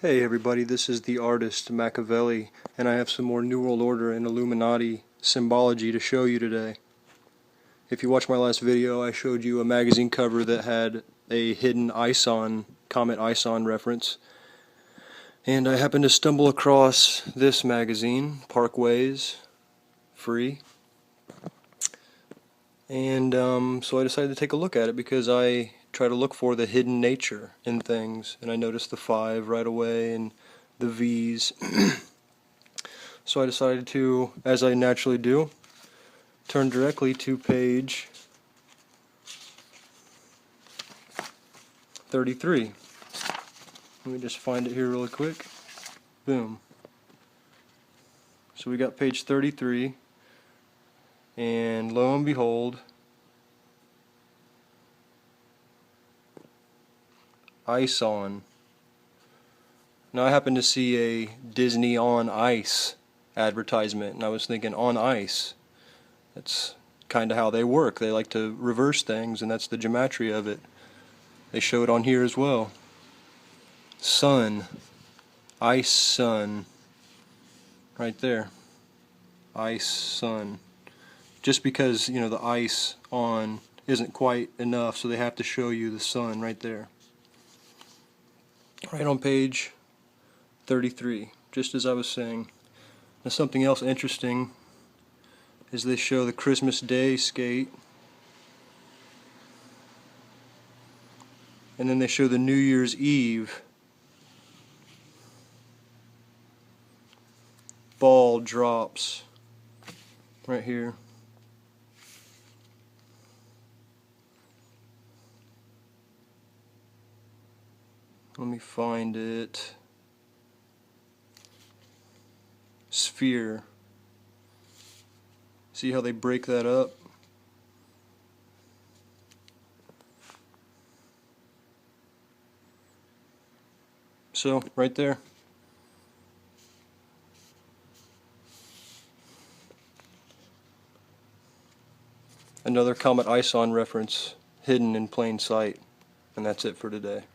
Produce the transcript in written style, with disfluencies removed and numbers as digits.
Hey everybody, this is the artist Machiavelli, and I have some more New World Order and Illuminati symbology to show you today. If you watched my last video, I showed you a magazine cover that had a hidden ISON, Comet ISON reference, and I happened to stumble across this magazine, Parkways, free, and so I decided to take a look at it because I try to look for the hidden nature in things, and I noticed the 5 right away and the V's. So I decided to, as I naturally do, turn directly to page 33. Let me just find it here really quick. Boom. So we got page 33, and lo and behold, ISON. Now I happened to see a Disney on Ice advertisement, and I was thinking, on ice, that's kind of how they work. They like to reverse things, and that's the geometry of it. They show it on here as well. Sun, ice sun, right there. Ice sun. Just because, you know, the ice on isn't quite enough, so they have to show you the sun right there. Right on page 33, just as I was saying. Now something else interesting is they show the Christmas Day skate, and then they show the New Year's Eve ball drops right here. Let me find it. Sphere. See how they break that up? So, right there. Another Comet ISON reference hidden in plain sight. And that's it for today.